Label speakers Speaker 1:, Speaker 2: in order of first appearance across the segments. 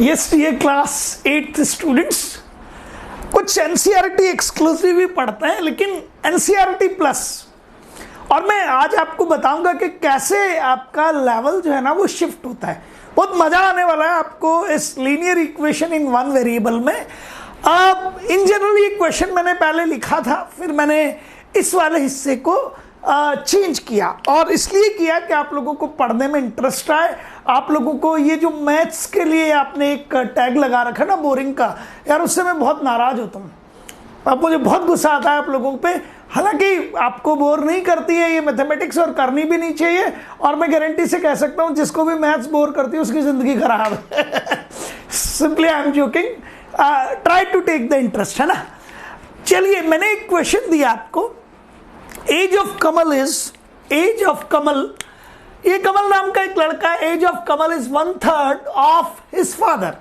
Speaker 1: Yes ये class 8th students कुछ NCERT exclusive भी पढ़ते हैं, लेकिन एनसीईआरटी प्लस। और मैं आज आपको बताऊंगा कि कैसे आपका लेवल जो है ना वो शिफ्ट होता है। बहुत मजा आने वाला है आपको इस linear equation in one variable में। इन जनरल ये क्वेश्चन मैंने पहले लिखा था, फिर मैंने इस वाले हिस्से को चेंज किया, और इसलिए किया कि आप लोगों को पढ़ने में इंटरेस्ट आए। आप लोगों को ये जो मैथ्स के लिए आपने एक टैग लगा रखा ना बोरिंग का, यार उससे मैं बहुत नाराज होता हूँ। अब मुझे बहुत गुस्सा आता है आप लोगों पे। हालांकि आपको बोर नहीं करती है ये मैथमेटिक्स, और करनी भी नहीं चाहिए, और मैं गारंटी से कह सकता हूँ जिसको भी मैथ्स बोर करती है उसकी जिंदगी खराब है। Simply I am joking, try to take the interest, है ना। चलिए, मैंने एक क्वेश्चन दिया आपको। एज ऑफ कमल ये कमल नाम का एक लड़का है। Age of Kamal is 1/3 of his father.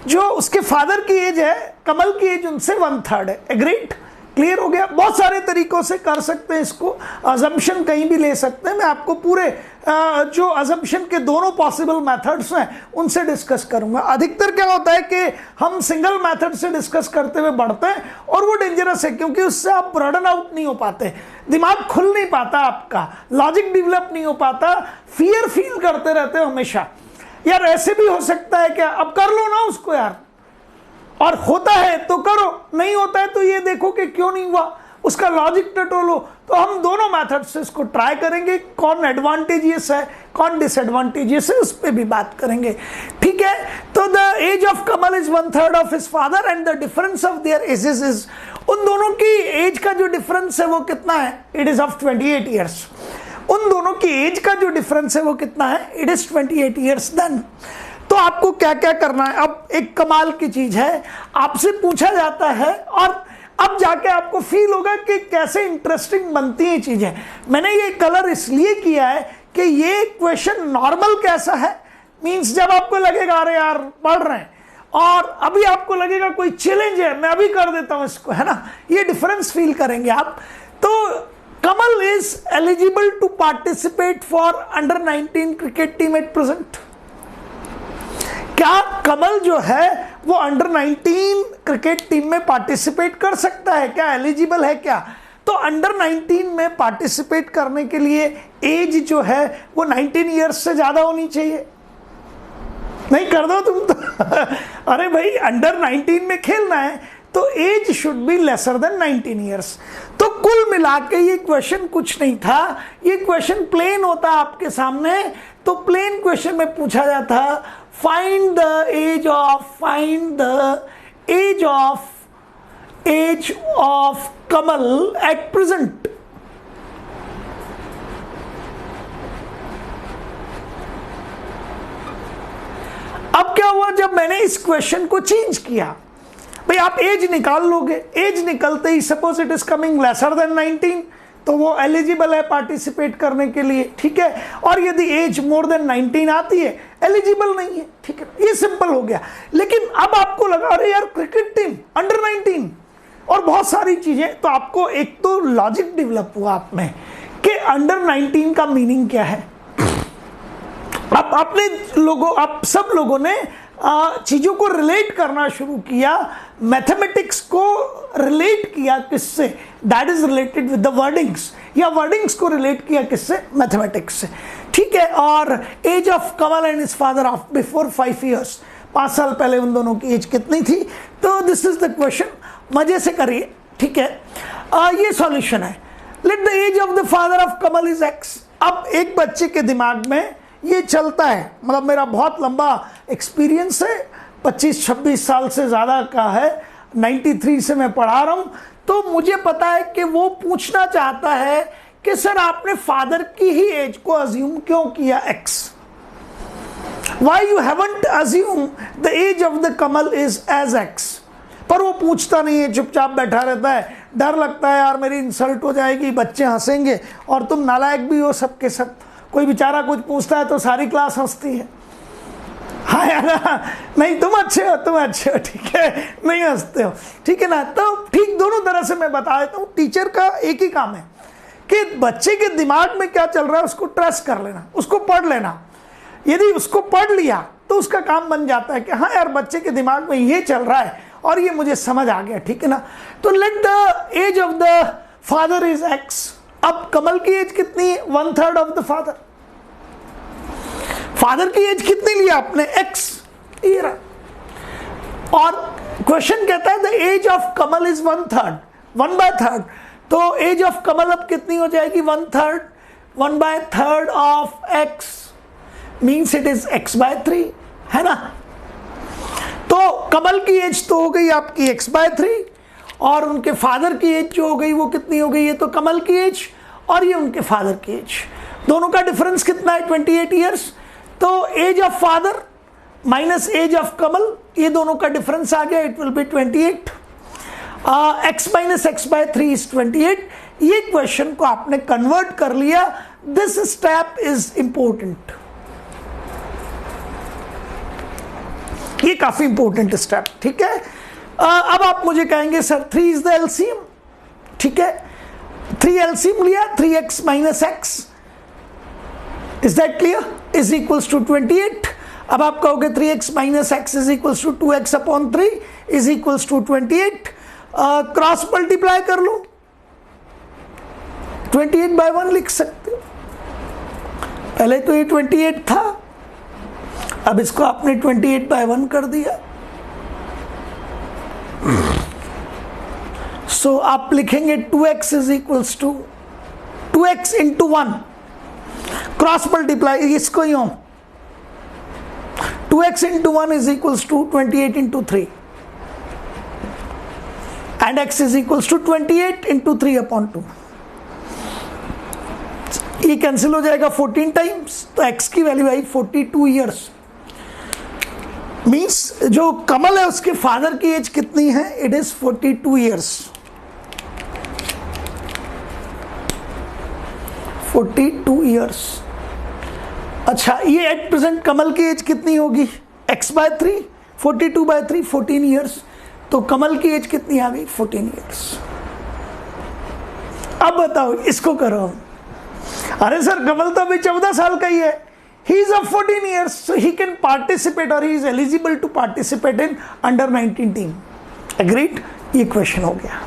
Speaker 1: जो उसके फादर की एज है, कमल की एज उनसे 1/3 है। एग्रीड? क्लियर हो गया। बहुत सारे तरीकों से कर सकते हैं इसको, अजम्पशन कहीं भी ले सकते हैं। मैं आपको पूरे जो अजम्पशन के दोनों पॉसिबल मेथड्स हैं उनसे डिस्कस करूंगा। अधिकतर क्या होता है कि हम सिंगल मेथड से डिस्कस करते हुए बढ़ते हैं, और वो डेंजरस है क्योंकि उससे आप ब्रॉडन आउट नहीं हो पाते, दिमाग खुल नहीं पाता, आपका लॉजिक डेवलप नहीं हो पाता, फियर फील करते रहते हो हमेशा। यार ऐसे भी हो सकता है क्या, अब कर लो ना उसको यार, और होता है तो करो, नहीं होता है तो ये देखो कि क्यों नहीं हुआ, उसका लॉजिक टटोलो। तो हम दोनों मेथड से इसको ट्राई करेंगे, कौन एडवांटेजियस है कौन डिसएडवांटेजियस है उस पर भी बात करेंगे। ठीक है, तो the age of Kamal is 1/3 of his father and the difference of their ages is, उन दोनों की एज का जो डिफरेंस है वो कितना है, इट इज ऑफ 28 ईयर्स। उन दोनों की एज का जो डिफरेंस है वो कितना है, इट इज 28 ईयर्स। देन तो आपको क्या क्या करना है। अब एक कमाल की चीज है, आपसे पूछा जाता है और अब जाके आपको फील होगा कि कैसे इंटरेस्टिंग बनती हैं चीजें। मैंने ये कलर इसलिए किया है कि ये क्वेश्चन नॉर्मल कैसा है, मींस जब आपको लगेगा अरे यार पढ़ रहे हैं, और अभी आपको लगेगा कोई चैलेंज है, मैं अभी कर देता हूं इसको, है ना। ये डिफरेंस फील करेंगे आप। तो Kamal is eligible to participate for under 19 cricket team at present. क्या कमल जो है वो अंडर 19 क्रिकेट टीम में पार्टिसिपेट कर सकता है, क्या एलिजिबल है क्या? तो अंडर 19 में पार्टिसिपेट करने के लिए एज जो है वो 19 ईयर्स से ज्यादा होनी चाहिए। नहीं कर दो तुम तो। अरे भाई, अंडर 19 में खेलना है तो age should be lesser than 19 years. तो कुल मिला के ये क्वेश्चन कुछ नहीं था, ये क्वेश्चन प्लेन होता आपके सामने। तो प्लेन क्वेश्चन में पूछा जाता find the age of Kamal at present। अब क्या हुआ, जब मैंने इस क्वेश्चन को चेंज किया, भाई आप एज निकाल लोगे, एज निकलते ही suppose it is coming lesser than 19, तो वो एलिजिबल है पार्टिसिपेट करने के लिए। ठीक है, और यदि एज मोर देन 19 आती है, एलिजिबल नहीं है। ठीक है, ये सिंपल हो गया। लेकिन अब आपको लगा अरे यार क्रिकेट टीम अंडर 19 और बहुत सारी चीजें, तो आपको एक तो लॉजिक डेवलप हुआ आप में कि अंडर 19 का मीनिंग क्या है। आप सब लोगों ने चीजों को रिलेट करना शुरू किया, मैथमेटिक्स को रिलेट किया किससे, that is related with the wordings, या वर्डिंग्स को रिलेट किया किससे, मैथमेटिक्स से। ठीक है, और age of Kamal and his father of before 5 years, 5 साल पहले उन दोनों की एज कितनी थी। तो दिस इज द क्वेश्चन, मजे से करिए। ठीक है, ये सॉल्यूशन है। Let the age of the father of Kamal is x। अब एक बच्चे के दिमाग में ये चलता है, मतलब मेरा बहुत लंबा एक्सपीरियंस है, 25-26 साल से ज़्यादा का है, 93 से मैं पढ़ा रहा हूँ। तो मुझे पता है कि वो पूछना चाहता है कि सर आपने फादर की ही एज को अज्यूम क्यों किया x? Why you haven't assumed the age of the Kamal is as x? पर वो पूछता नहीं है, चुपचाप बैठा रहता है। डर लगता है यार मेरी इंसल्ट हो जाएगी, बच्चे हंसेंगे, और तुम नालायक भी हो सबके सब। कोई बेचारा कुछ पूछता है तो सारी क्लास हंसती है। हाँ यार, नहीं तुम अच्छे हो, ठीक है, नहीं हंसते हो, ठीक है ना। तो ठीक दोनों तरह से मैं बता देता हूँ। टीचर का एक ही काम है कि बच्चे के दिमाग में क्या चल रहा है उसको ट्रेस कर लेना, उसको पढ़ लेना। यदि उसको पढ़ लिया तो तो उसका काम बन जाता है कि हाँ यार बच्चे के दिमाग में ये चल रहा है और ये मुझे समझ आ गया, ठीक है ना। तो let the age of the father is x. अब कमल की एज कितनी है? 1/3 ऑफ द फादर। फादर की एज कितनी लिया आपने? एक्स, ये रहा। और क्वेश्चन कहता है the age of Kamal is 1/3, 1/3। तो एज ऑफ कमल अब कितनी हो जाएगी? 1/3, 1/3 of x means it is x/3, है ना। तो कमल की एज तो हो गई आपकी x/3 और उनके फादर की एज जो हो गई वो कितनी हो गई? ये तो कमल की एज और ये उनके फादर की एज, दोनों का डिफरेंस कितना है? 28 ईयर्स। तो age of father minus age of Kamal, ये दोनों का डिफरेंस आ गया, it will be 28। x minus x/3 is 28। ये क्वेश्चन को आपने कन्वर्ट कर लिया। दिस स्टेप इज इंपॉर्टेंट, ये काफी इंपॉर्टेंट स्टेप, ठीक है। अब आप मुझे कहेंगे सर 3 इज द एलसीएम, ठीक है। 3 एलसीएम लिया, 3x minus x, is that clear, is equals to 28। अब आप कहोगे 3x minus x is equals to 2x upon 3 is equals to 28। Cross multiply कर लो, 28/1 लिख सकते हो। पहले तो ये 28 था, अब इसको आपने 28/1 कर दिया। सो आप लिखेंगे 2x is equals to 2x into 1, cross multiply इसको यूं 2x into 1 is equals to 28 into 3 and x is equals to 28 into 3 upon 2। ये कैंसिल हो जाएगा 14 टाइम्स, तो x की वैल्यू आई 42 ईयर्स। मीन्स जो कमल है उसके फादर की एज कितनी है? It is 42 years, 42 years. अच्छा, ये एट प्रेजेंट कमल की एज कितनी होगी? x/3, 42/3 14 years. तो कमल की एज कितनी आ गई? 14 ईयर्स। अब बताओ, इसको करो। अरे सर कमल तो अभी 14 साल का ही है, he is of 14 years, so he can participate or he is eligible to participate in under 19 team. Agreed? ये क्वेश्चन हो गया।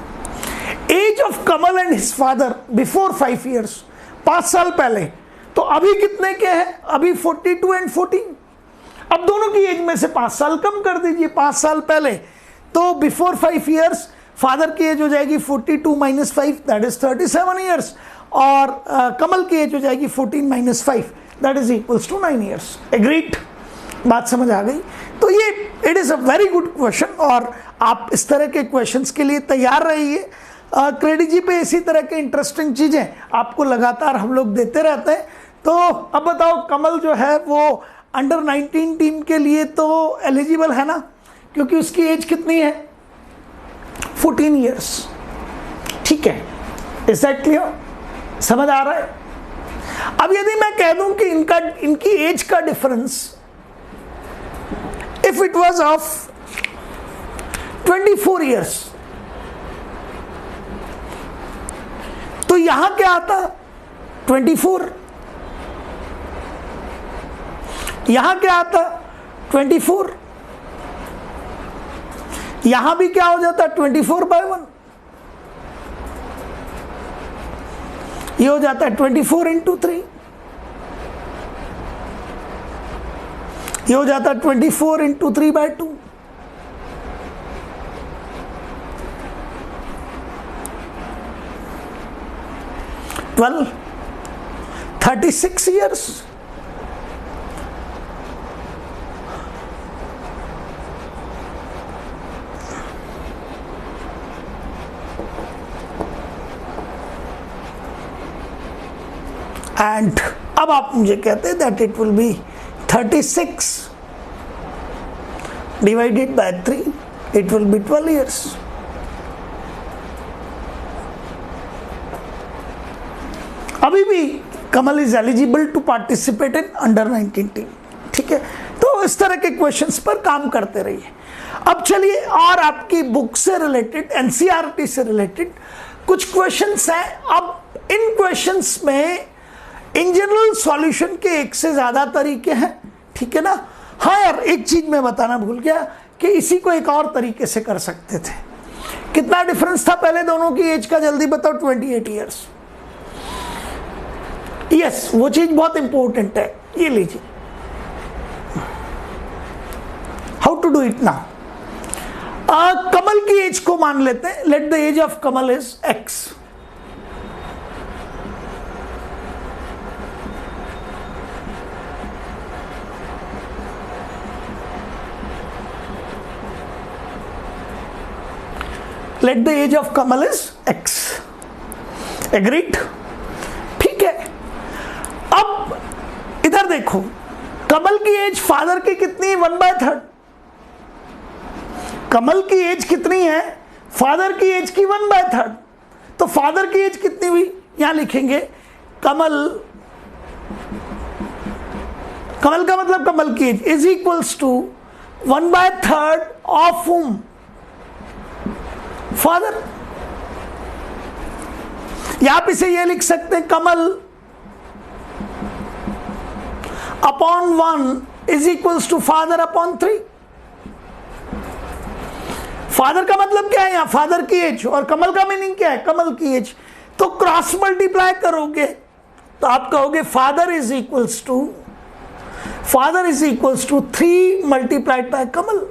Speaker 1: Age of Kamal and his father before 5 years, 5 साल पहले। तो अभी कितने के हैं? अभी 42 एंड 14। अब दोनों की एज में से 5 साल कम कर दीजिए, 5 साल पहले। तो बिफोर 5 years फादर की एज हो जाएगी 42 माइनस 5, दैट इज 37 ईयर्स। और कमल की एज हो जाएगी 14 minus 5, that is equals to 9 years. Agreed? बात समझ आ गई? तो ये it is a very good question और आप इस तरह के क्वेश्चंस के लिए तैयार रहिए। क्रेडिजी पे इसी तरह के इंटरेस्टिंग चीज़ें आपको लगातार हम लोग देते रहते हैं। तो अब बताओ, कमल जो है वो अंडर 19 टीम के लिए तो एलिजिबल है ना, क्योंकि उसकी एज कितनी है? 14 ईयर्स, ठीक है। Is that clear? समझ आ रहा है? अब यदि मैं कह दूं कि इनकी एज का difference if it was of 24 years, तो यहां क्या आता? 24। यहां क्या आता? 24। यहां भी क्या हो जाता? 24/1। ये हो जाता है 24 इंटू 3। ये हो जाता है 24 इंटू 3/2। Well, 36 years. एंड अब आप मुझे कहते हैं that it will be 36 divided by 3, it will be 12 years. अभी भी Kamal is eligible to participate in under 19 team, ठीक है। तो इस तरह के क्वेश्चंस पर काम करते रहिए। अब चलिए और आपकी बुक से रिलेटेड, एनसीईआरटी से रिलेटेड कुछ क्वेश्चंस हैं। अब इन क्वेश्चंस में इन जनरल सॉल्यूशन के एक से ज्यादा तरीके हैं, ठीक है ना। हाँ यार, एक चीज मैं बताना भूल गया कि इसी को एक और तरीके से कर सकते थे। कितना डिफरेंस था पहले दोनों की एज का, जल्दी बताओ। 28 ईयर्स। यस, वो चीज बहुत इंपॉर्टेंट है, ये लीजिए। How to do it now? Kamal की एज को मान लेते हैं, let the age of Kamal is x। Let the age of Kamal is x। Agreed? ठीक है। अब इधर देखो, कमल की एज फादर की कितनी है? 1/3। कमल की एज कितनी है? फादर की एज की 1/3। तो फादर की एज कितनी हुई? यहां लिखेंगे कमल का मतलब कमल की एज इज इक्वल्स टू 1/3 ऑफ whom? फादर। या आप इसे ये लिख सकते हैं, Kamal upon 1 is equals to father upon 3। Father का मतलब क्या है यहाँ? फादर की एज। और कमल का मीनिंग क्या है? कमल की एज। तो क्रॉस मल्टीप्लाई करोगे तो आप कहोगे father is equals to 3 multiplied by Kamal.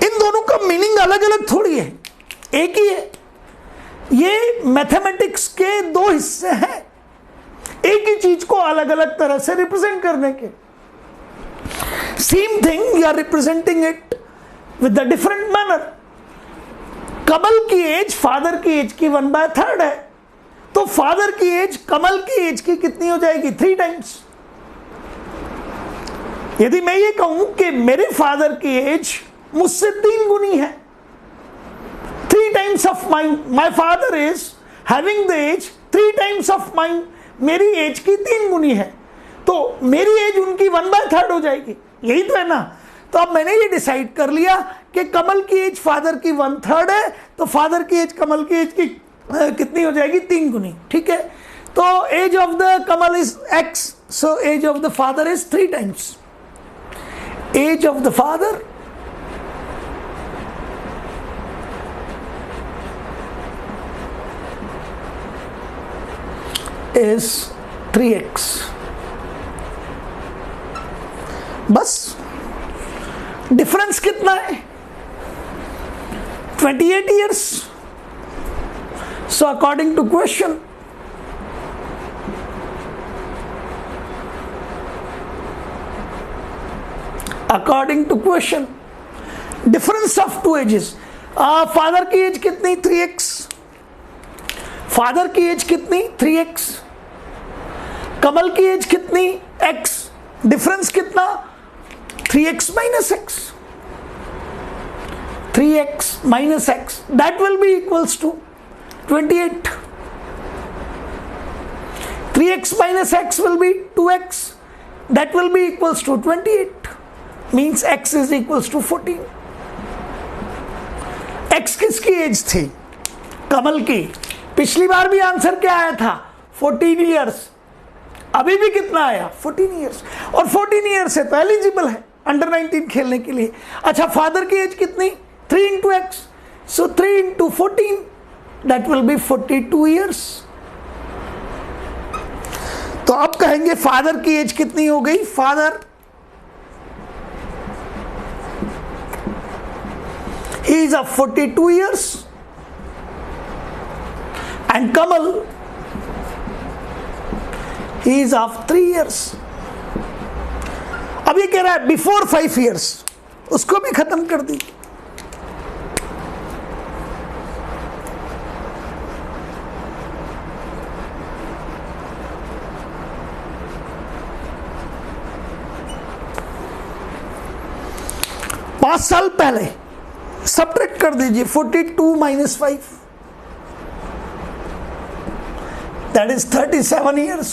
Speaker 1: इन दोनों का मीनिंग अलग अलग थोड़ी है, एक ही है। ये मैथमेटिक्स के दो हिस्से हैं, एक ही चीज को अलग अलग तरह से रिप्रेजेंट करने के। Same thing you are representing it with the different manner. Kamal की एज फादर की एज की 1/3 है, तो फादर की एज कमल की एज की कितनी हो जाएगी? 3 टाइम्स। यदि मैं ये कहूं कि मेरे फादर की एज मुझसे 3 गुनी है, 3 times of my father is having the age 3 times of mine, मेरी एज की 3 गुनी है, तो मेरी एज उनकी 1/3 हो जाएगी। यही तो है ना? तो अब मैंने ये डिसाइड कर लिया कि कमल की एज फादर की 1/3 है, तो फादर की एज कमल की एज की कितनी हो जाएगी? 3 गुनी। ठीक है। तो age of the Kamal is x, so age of the father is 3 times. Age of the father is 3x। बस डिफरेंस कितना है? 28 years। So according to question, difference of 2 ages। Father की एज कितनी? 3x। फादर की age कितनी? 3x। कमल की age कितनी? x। Difference कितना? 3x minus x। 3x minus x, that will be equals to 28। 3x minus x will be 2x, that will be equals to 28, means x is equals to 14। x किसकी as थी? कमल की। पिछली बार भी answer क्या आया था? 14 years. अभी भी कितना आया? 14 ईयर्स। और 14 ईयर्स है तो एलिजिबल है अंडर 19 खेलने के लिए। अच्छा, फादर की एज कितनी? 3 into x, so 3 into 14, that will be 42 years. तो अब कहेंगे फादर की एज कितनी हो गई? Father he is of 42 years and Kamal he is of 3 years। अब ये कह रहा है बिफोर 5 years, उसको भी खत्म कर दी। पांच साल पहले सब्ट्रैक्ट कर दीजिए। 42 minus 5, that is 37 years।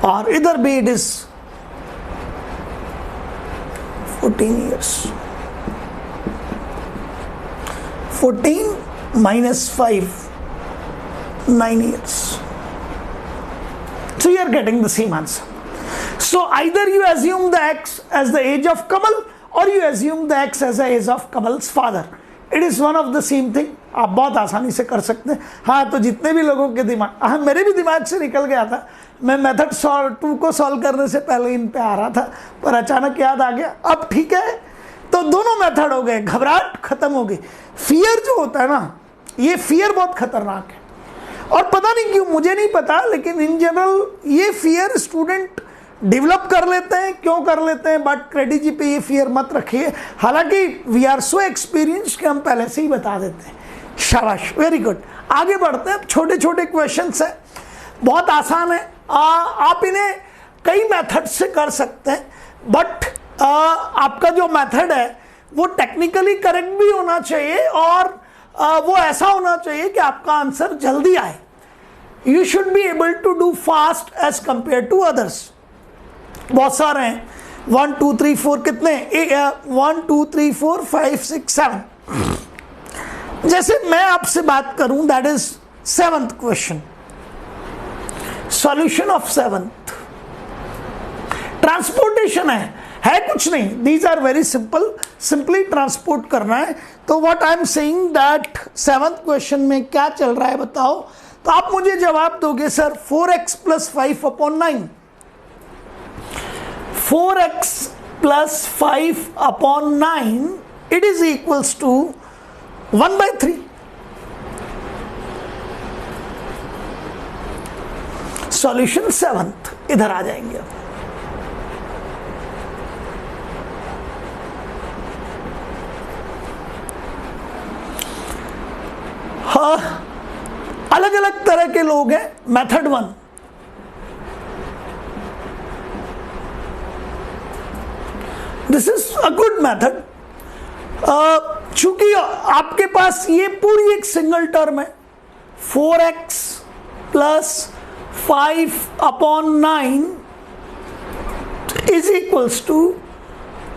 Speaker 1: और इधर भी it is 14 years। 14 minus 5, 9 years। So you are getting the same answer। So either you assume the x as the age of Kamal or you assume the x as the age of Kamal's father. It is one of the same thing. आप बहुत आसानी से कर सकते हैं. हाँ, तो जितने भी लोगों के दिमाग, हाँ मेरे भी दिमाग से निकल गया था, मैं मेथड 2 को सॉल्व करने से पहले इन पे आ रहा था, पर अचानक याद आ गया. अब ठीक है, तो दोनों मेथड हो गए, घबराहट खत्म हो गई. फियर जो होता है ना, ये फियर बहुत खतरनाक है, और पता नहीं क्यों, मुझे नहीं पता, लेकिन इन जनरल ये फियर स्टूडेंट डेवलप कर लेते हैं. क्यों कर लेते हैं, बट क्रेडिट जी पे ये फियर मत रखिए. हालांकि वी आर सो एक्सपीरियंस कि हम पहले से ही बता देते हैं. शाबाश, वेरी गुड. आगे बढ़ते हैं. छोटे छोटे क्वेश्चंस हैं, बहुत आसान है. आप इन्हें कई मेथड से कर सकते हैं, बट आपका जो मेथड है वो टेक्निकली करेक्ट भी होना चाहिए, और वो ऐसा होना चाहिए कि आपका आंसर जल्दी आए. You should be able to do fast as compare to others. बहुत सारे हैं, 1 2 3 4 कितने, 1 2 3 4 5 6 7. जैसे मैं आपसे बात करूं, that is 7th question, solution of 7th. Transportation है कुछ नहीं. These are very simple, simply transport करना है. तो what I am saying that 7th question में क्या चल रहा है बताओ. तो आप मुझे जवाब दोगे sir 4x + 5/9. 4x + 5/9 it is equals to 1/3. Solution 7th इधर आ जाएंगे. हाँ, अलग अलग तरह के लोग हैं. Method 1, this is a good method. चूंकि आपके पास ये पूरी एक सिंगल टर्म है, 4x + 5/9 is equals to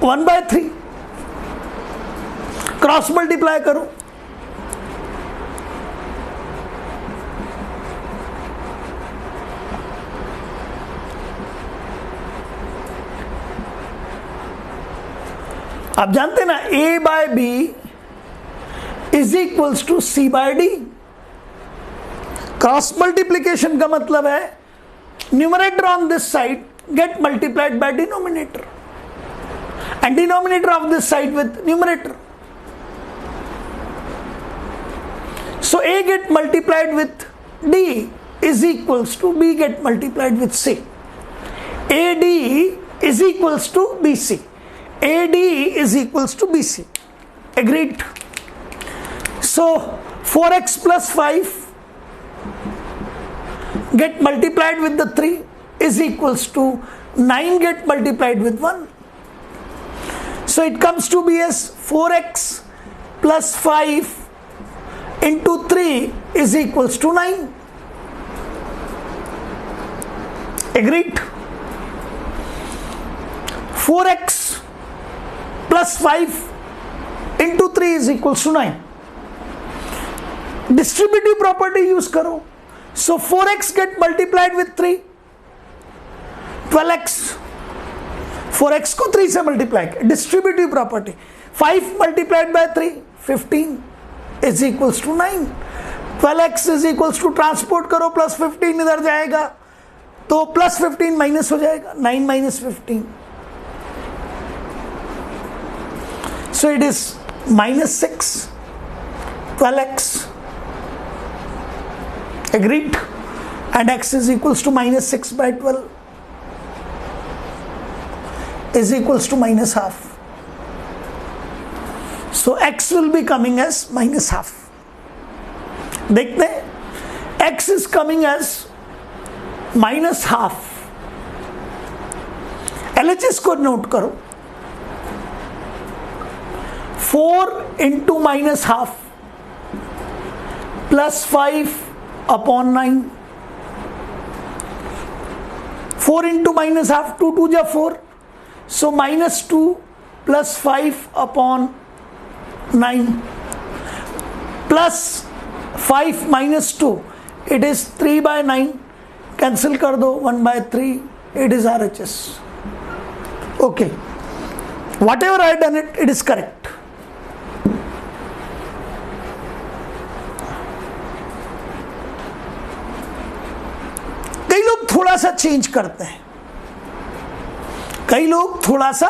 Speaker 1: 1/3. Cross multiply करो, आप जानते ना a/b is equals to c/d. Cross multiplication का मतलब है numerator on this side get multiplied by denominator and denominator of this side with numerator. So a get multiplied with d is equals to b get multiplied with c. AD is equals to BC. AD is equals to BC. Agreed? So 4x + 5 get multiplied with the 3 is equals to 9 get multiplied with 1. So it comes to be as 4x + 5 into 3 is equals to 9. Agreed? 4x + 5 into 3 is equals to 9. Distributive property use करो. So 4x get multiplied with 3, 12x. 4x को 3 से multiply किया, distributive property. 5 multiplied by 3, 15 is equals to 9. 12x is equals to transport करो, +15 इधर जाएगा, तो +15 minus हो जाएगा, 9 - 15. So it is -6, 12x. Agreed? And x is equals to -6/12 is equals to -half. So x will be coming as -half. देखते हैं, x is coming as -half. LHS को note करो. 4 into -half plus 5/9. 4 into -half, 2 2 ja 4. So -2 plus 5/9 plus 5 minus 2. It is 3/9. Cancel कर दो, 1/3. It is RHS. Okay, whatever I done it is correct. कई लोग थोड़ा सा चेंज करते हैं, कई लोग थोड़ा सा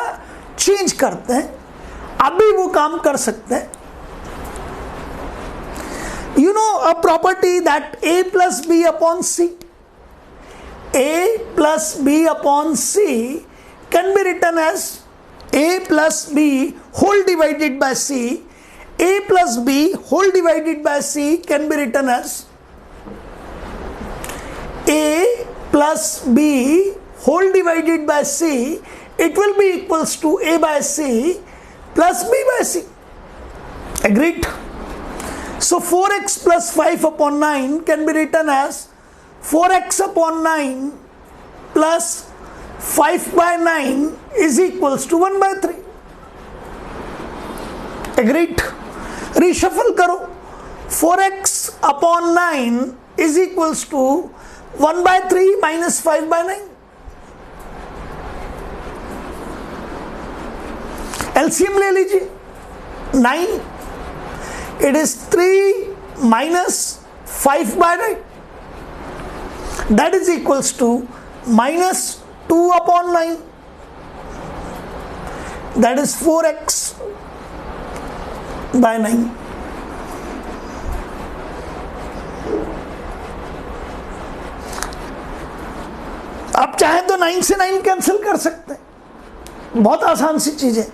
Speaker 1: चेंज करते हैं, अभी वो काम कर सकते हैं. You know a property that a plus b upon c, a plus b upon c can be written as a plus b whole divided by c. A plus b whole divided by c can be written as a plus b whole divided by c. It will be equals to a by c plus b by c. Agreed? So 4x plus 5 upon 9 can be written as 4x upon 9 plus 5 by 9 is equals to 1 by 3. Agreed? Reshuffle करो. 4x upon 9 is equals to 1 by 3 minus 5 by 9. LCM ले लीजिए. 9, it is 3 minus 5 by 9. That is equals to minus 2 upon 9. That is 4x by 9. आप चाहे तो 9 से 9 cancel कर सकते हैं, बहुत आसान सी चीज है.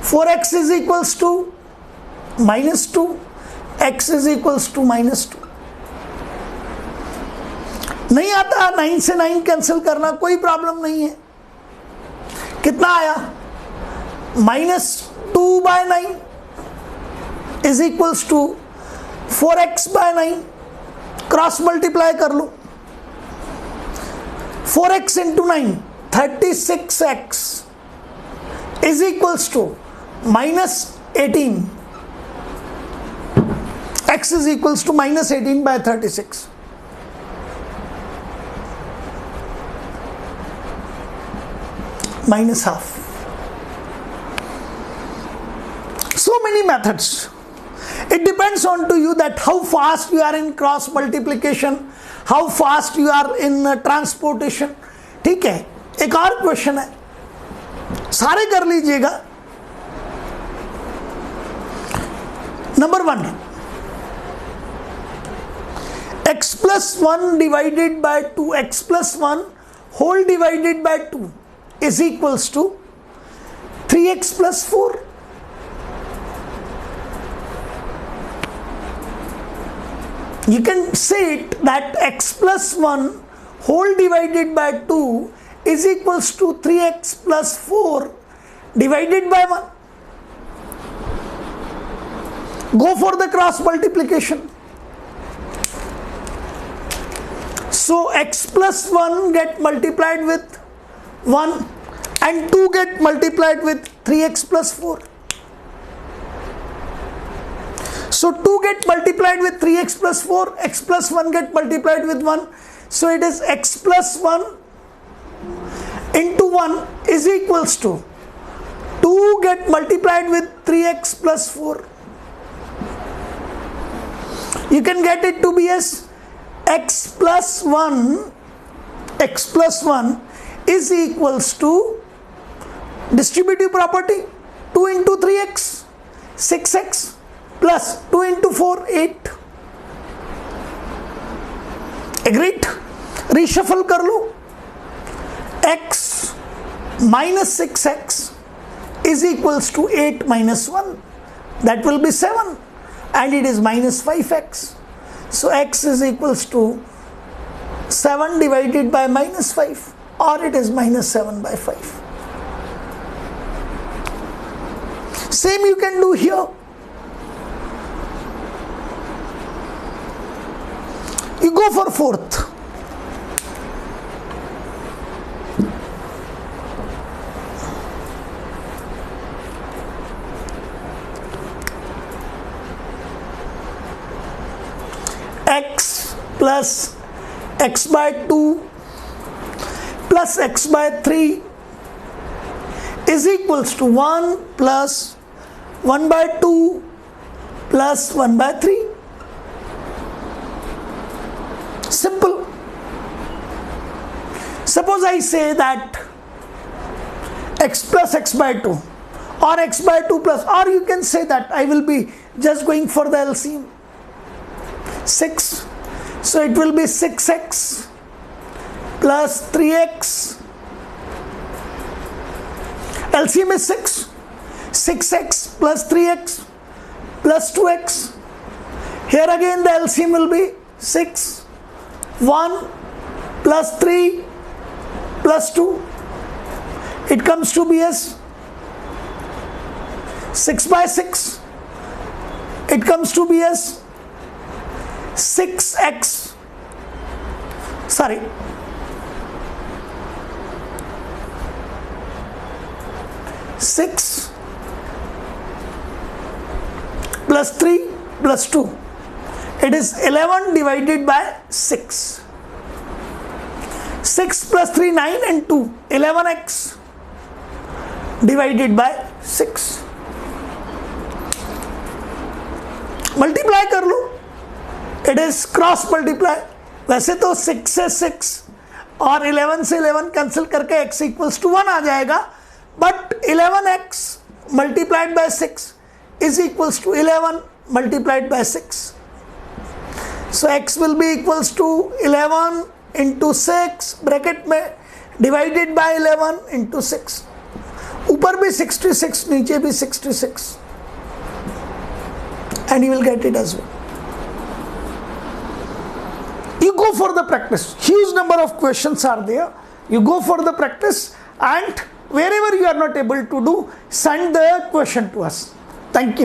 Speaker 1: 4x is equals to minus 2, x is equals to minus 2. नहीं आता 9 से 9 कैंसिल करना, कोई प्रॉब्लम नहीं है. कितना आया? minus 2 by 9 is equals to 4x by 9. Cross multiply कर लो. 4x into 9, 36x is equals to minus 18. X is equals to minus 18 by 36. Minus half. So many methods. It depends on to you that how fast you are in cross multiplication, how fast you are in transportation. ठीक है, एक और question है, सारे कर लीजिएगा. Number 1, x plus 1 divided by 2, x plus 1 whole divided by 2 is equals to 3x plus 4. You can say it that x plus 1 whole divided by 2 is equals to 3x plus 4 divided by 1. Go for the cross multiplication. So x plus 1 get multiplied with 1 and 2 get multiplied with 3x plus 4. So 2 get multiplied with 3x plus 4, x plus 1 get multiplied with 1. So it is x plus 1 into 1 is equals to 2 get multiplied with 3x plus 4. You can get it to be as x plus 1 is equals to distributive property 2 into 3x 6x plus 2 into 4 8. Agreed? Reshuffle कर लो. x minus 6x is equals to 8 minus 1. That will be 7 and it is minus 5x. So x is equals to 7 divided by minus 5 or it is minus 7 by 5. Same you can do here. You go for fourth. X plus x by 2 to plus x by 3 is equals to 1 plus 1 by 2 plus 1 by 3. Simple. Suppose I say that x plus x by 2 or x by 2 plus, or you can say that I will be just going for the LCM 6. So it will be 6x plus 3x. LCM is 6. 6x plus 3x plus 2x. Here again the LCM will be 6. 1 plus 3 plus 2. It comes to be as 6 by 6. It comes to be as 6x. Sorry. 6 plus 3 plus 2. It is 11 divided by 6. 6 plus 3, 9 and 2, 11x divided by 6. Multiply कर लो. It is cross multiply. वैसे तो 6 से 6 और 11 से 11 cancel करके x equals to 1 आ जाएगा, but 11x multiplied by 6 is equals to 11 multiplied by 6. So x will be equals to 11 into 6 bracket में डिवाइडेड बाय 11 इंटू 6. ऊपर भी 66, नीचे भी 66, and you will get it as well. You go for the practice. Huge number of questions are there. You go for the practice, and wherever you are not able to do, send the question to us. Thank you.